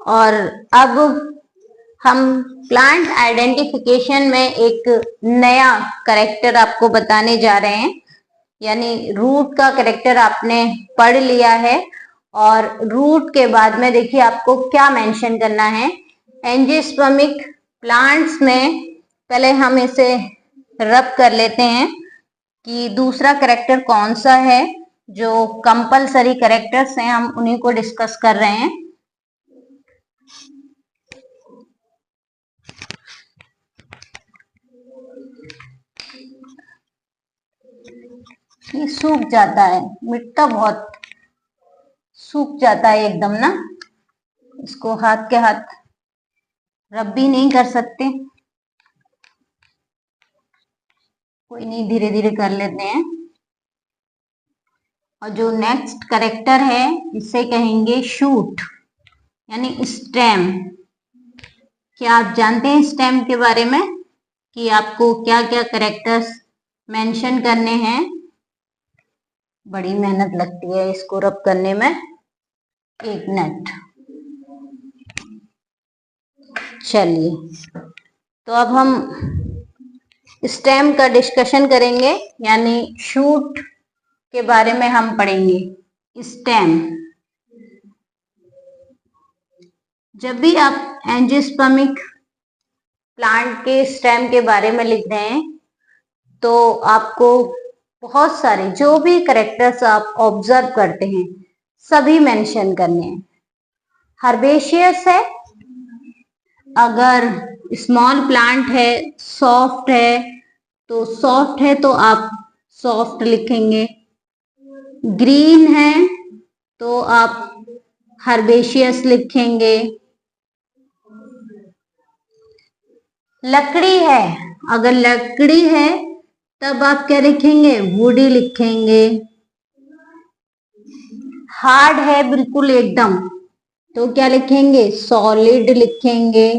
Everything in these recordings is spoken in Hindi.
और अब हम प्लांट आइडेंटिफिकेशन में एक नया कैरेक्टर आपको बताने जा रहे हैं, यानी रूट का कैरेक्टर आपने पढ़ लिया है और रूट के बाद में देखिए आपको क्या मेंशन करना है। एंजियोस्पर्मिक प्लांट्स में पहले हम इसे रब कर लेते हैं कि दूसरा कैरेक्टर कौन सा है। जो कंपलसरी कैरेक्टर्स हैं हम उन्हीं को डिस्कस कर रहे हैं। ये सूख जाता है, मिटता बहुत सूख जाता है एकदम ना, इसको हाथ के हाथ रब भी नहीं कर सकते। कोई नहीं, धीरे धीरे कर लेते हैं। और जो नेक्स्ट कैरेक्टर है इसे कहेंगे शूट यानी स्टेम। क्या आप जानते हैं स्टेम के बारे में कि आपको क्या क्या कैरेक्टर्स मेंशन करने हैं? बड़ी मेहनत लगती है इसको रब करने में, 1 मिनट। चलिए, तो अब हम स्टेम का डिस्कशन करेंगे, यानी शूट के बारे में हम पढ़ेंगे। स्टेम, जब भी आप एंजियोस्पर्मिक प्लांट के स्टेम के बारे में लिख रहे हैं तो आपको बहुत सारे जो भी कैरेक्टर्स आप ऑब्जर्व करते हैं सभी मेंशन करने हैं। हर्बेशियस है, अगर स्मॉल प्लांट है, सॉफ्ट है तो सॉफ्ट है तो आप सॉफ्ट लिखेंगे। ग्रीन है तो आप हर्बेशियस लिखेंगे। लकड़ी है, अगर लकड़ी है तब आप क्या लिखेंगे? वुडी लिखेंगे। हार्ड है बिल्कुल एकदम तो क्या लिखेंगे? सॉलिड लिखेंगे।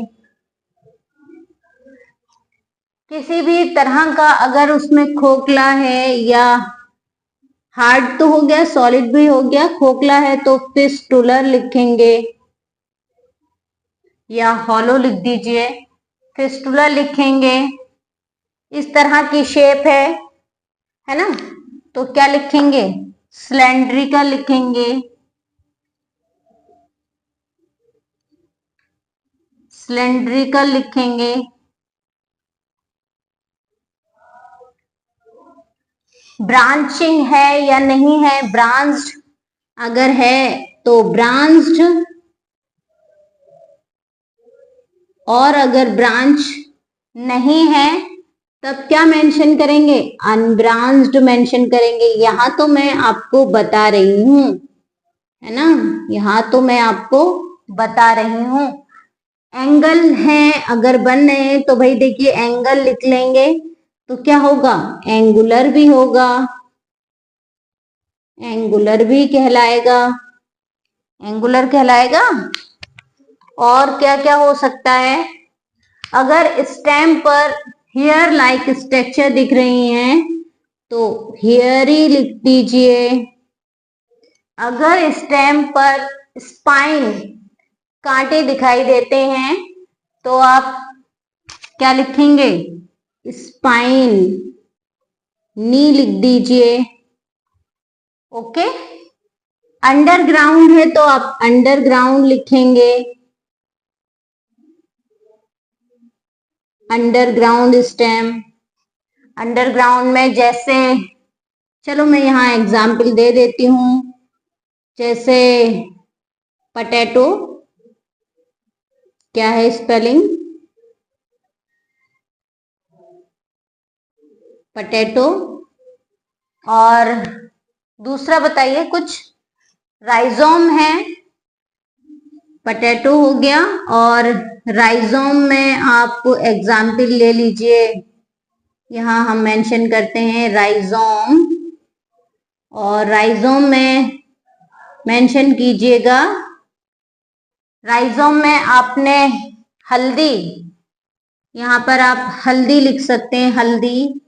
किसी भी तरह का अगर उसमें खोखला है, या हार्ड तो हो गया, सॉलिड भी हो गया, खोखला है तो फिस्टुलर लिखेंगे या हॉलो लिख दीजिए, फिस्टुलर लिखेंगे। इस तरह की शेप है ना, तो क्या लिखेंगे? सिलेंड्रिकल लिखेंगे। सिलेंड्रिकल लिखेंगे। ब्रांचिंग है या नहीं है? ब्रांच्ड अगर है तो ब्रांच्ड, और अगर ब्रांच नहीं है तब क्या मेंशन करेंगे? अनब्रांच्ड मेंशन करेंगे। यहां तो मैं आपको बता रही हूं, है ना, यहां तो मैं आपको बता रही हूं। एंगल है, अगर बन रहे हैं तो भाई देखिए एंगल लिख लेंगे तो क्या होगा? एंगुलर भी होगा, एंगुलर भी कहलाएगा, एंगुलर कहलाएगा। और क्या क्या हो सकता है? अगर स्टेम पर हेयर लाइक स्ट्रक्चर दिख रही हैं तो हेयरी लिख दीजिए। अगर स्टेम पर स्पाइन कांटे दिखाई देते हैं तो आप क्या लिखेंगे? स्पाइन नी लिख दीजिए। ओके, अंडरग्राउंड है तो आप अंडरग्राउंड लिखेंगे, अंडरग्राउंड स्टेम। अंडरग्राउंड में जैसे, चलो मैं यहाँ एग्जाम्पल दे देती हूँ, जैसे पटेटो, क्या है स्पेलिंग? पटेटो। और दूसरा बताइए कुछ। राइजोम है, पटेटो हो गया, और राइजोम में आप एग्जाम्पल ले लीजिए, यहाँ हम मेंशन करते हैं राइजोम, और राइजोम में मेंशन कीजिएगा। राइजोम में आपने हल्दी, यहाँ पर आप हल्दी लिख सकते हैं। हल्दी,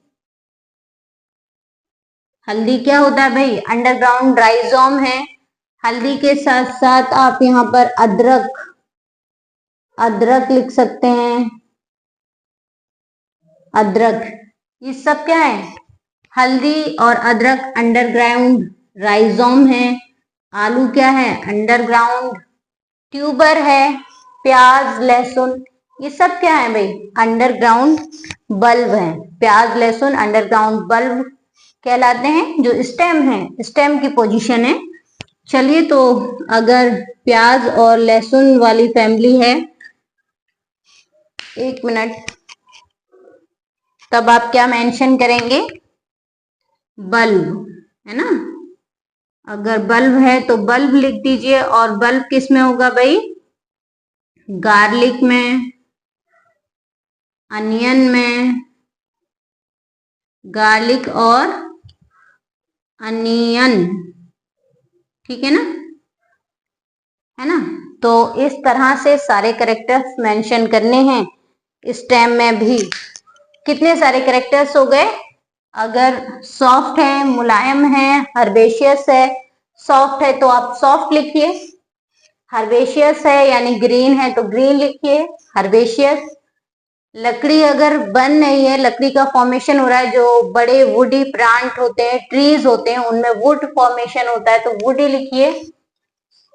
हल्दी क्या होता है भाई? अंडरग्राउंड राइजोम है, हल्दी के साथ साथ आप यहाँ पर अदरक लिख सकते हैं। अदरक, ये सब क्या है? हल्दी और अदरक अंडरग्राउंड राइजोम है। आलू क्या है? अंडरग्राउंड ट्यूबर है। प्याज, लहसुन, ये सब क्या है भाई? अंडरग्राउंड बल्ब है। प्याज, लहसुन अंडरग्राउंड बल्ब कहलाते हैं। जो स्टेम है, स्टेम की पोजीशन है। चलिए, तो अगर प्याज और लहसुन वाली फैमिली है, एक मिनट, तब आप क्या मेंशन करेंगे? बल्ब, है ना। अगर बल्ब है तो बल्ब लिख दीजिए। और बल्ब किस में होगा भाई? गार्लिक में, अनियन में, गार्लिक और अनियन, ठीक है ना, है ना। तो इस तरह से सारे कैरेक्टर्स मेंशन करने हैं। स्टेम में भी कितने सारे कैरेक्टर्स हो गए? अगर सॉफ्ट है, मुलायम है, हर्बेशियस है। सॉफ्ट है तो आप सॉफ्ट लिखिए। हर्बेशियस है यानी ग्रीन है तो ग्रीन लिखिए, हर्बेशियस। लकड़ी अगर बन रही है, लकड़ी का फॉर्मेशन हो रहा है, जो बड़े वुडी प्लांट होते हैं, ट्रीज होते हैं, उनमें वुड फॉर्मेशन होता है तो वुडी लिखिए।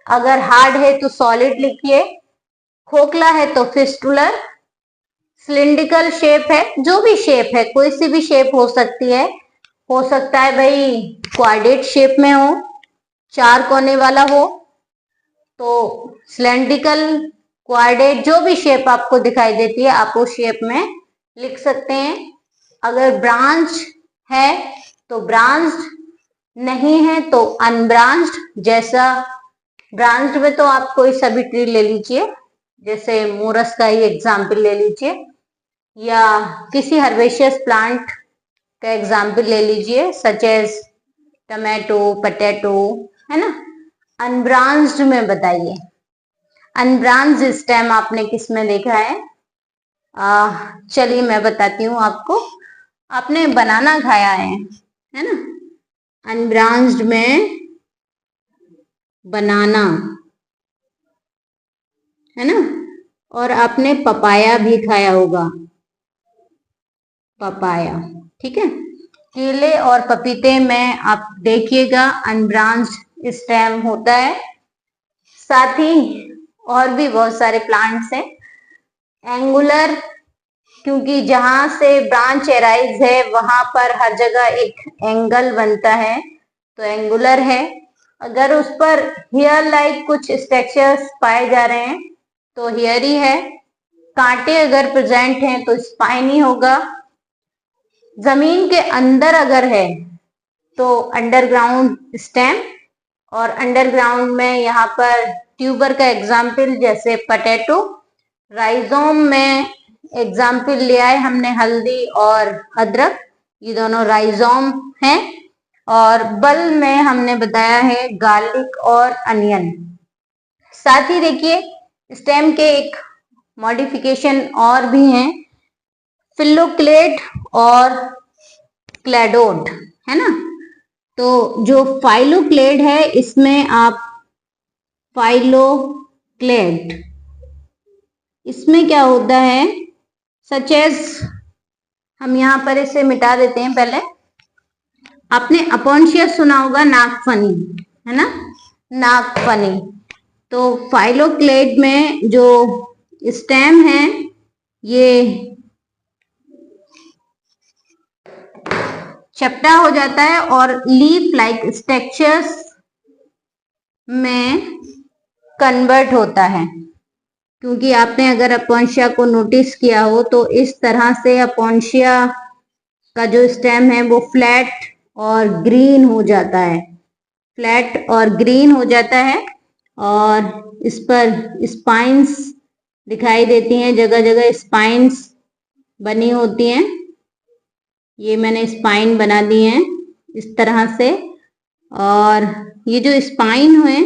अगर हार्ड है तो सॉलिड लिखिए। खोखला है तो फिस्टुलर। सिलिंड्रिकल शेप है, जो भी शेप है, कोई सी भी शेप हो सकती है। हो सकता है भाई क्वाड्रेट शेप में हो, 4 कोने वाला हो, तो सिलेंड्रिकल, क्वाड्रेट, जो भी शेप आपको दिखाई देती है आप उस शेप में लिख सकते हैं। अगर ब्रांच है तो ब्रांच्ड, नहीं है तो अनब्रांच्ड। जैसा ब्रांच्ड में तो आप कोई सभी ट्री ले लीजिए, जैसे मोरस का ही एग्जाम्पल ले लीजिए, या किसी हर्बेशियस प्लांट का एग्जाम्पल ले लीजिए, सच एज टमाटो, पोटैटो, है ना। अनब्रांच्ड में बताइए, अनब्रांच्ड स्टेम आपने किस में देखा है? चलिए मैं बताती हूँ आपको। आपने बनाना खाया है ना। अनब्रांच्ड में बनाना, है ना। और आपने पपाया भी खाया होगा, पपाया, ठीक है। केले और पपीते में आप देखिएगा अनब्रांच्ड स्टेम होता है। साथ ही और भी बहुत सारे प्लांट्स हैं। एंगुलर, क्योंकि जहां से ब्रांच एराइज है वहां पर हर जगह एक एंगल बनता है तो एंगुलर है। अगर उस पर हेयर लाइक कुछ स्ट्रक्चर्स पाए जा रहे हैं तो हेयरी है। कांटे अगर प्रेजेंट हैं तो स्पाइनी होगा। जमीन के अंदर अगर है तो अंडरग्राउंड स्टेम। और अंडरग्राउंड में यहाँ पर ट्यूबर का एग्जाम्पल जैसे पोटैटो। राइजोम में एग्जाम्पल लिया है हमने हल्दी और अदरक, ये दोनों राइजोम हैं। और बल में हमने बताया है गार्लिक और अनियन। साथ ही देखिए स्टेम के एक मॉडिफिकेशन और भी हैं, फिलोक्लेड और क्लैडोड, है ना। तो जो फाइलोक्लेड है इसमें आप फाइलोक्लेड, इसमें क्या होता है, सच एज, हम यहां पर इसे मिटा देते हैं पहले। आपने अपॉन्शियस सुना होगा, नागफनी, है ना, नागफनी। तो फाइलोक्लेड में जो स्टेम है ये चपटा हो जाता है और लीफ लाइक स्ट्रक्चर्स में कन्वर्ट होता है। क्योंकि आपने अगर अपॉन्शिया को नोटिस किया हो तो इस तरह से अपॉन्शिया का जो स्टेम है वो फ्लैट और ग्रीन हो जाता है, फ्लैट और ग्रीन हो जाता है। और इस पर स्पाइंस दिखाई देती हैं, जगह जगह स्पाइंस बनी होती हैं। ये मैंने स्पाइन बना दी हैं इस तरह से। और ये जो स्पाइन हुए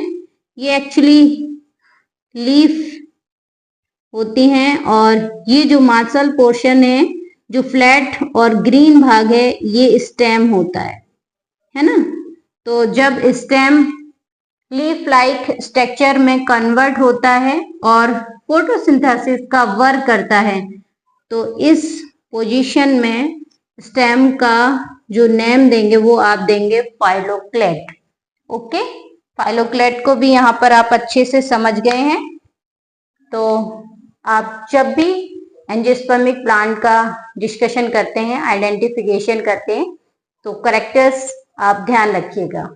ये एक्चुअली लीफ होती हैं। और ये जो मार्शल पोर्शन है, जो फ्लैट और ग्रीन भाग है, ये स्टेम होता है ना। तो जब स्टेम लीफ लाइक स्ट्रक्चर में कन्वर्ट होता है और फोटोसिंथेसिस का वर्क करता है। तो इस पोजीशन में स्टेम का जो नेम देंगे वो आप देंगे फाइलोक्लेट। ओके, फाइलोक्लेट को भी यहाँ पर आप अच्छे से समझ गए हैं। तो आप जब भी एंजियोस्पर्मिक प्लांट का डिस्कशन करते हैं, आइडेंटिफिकेशन करते हैं, तो करेक्टर्स आप ध्यान रखिएगा।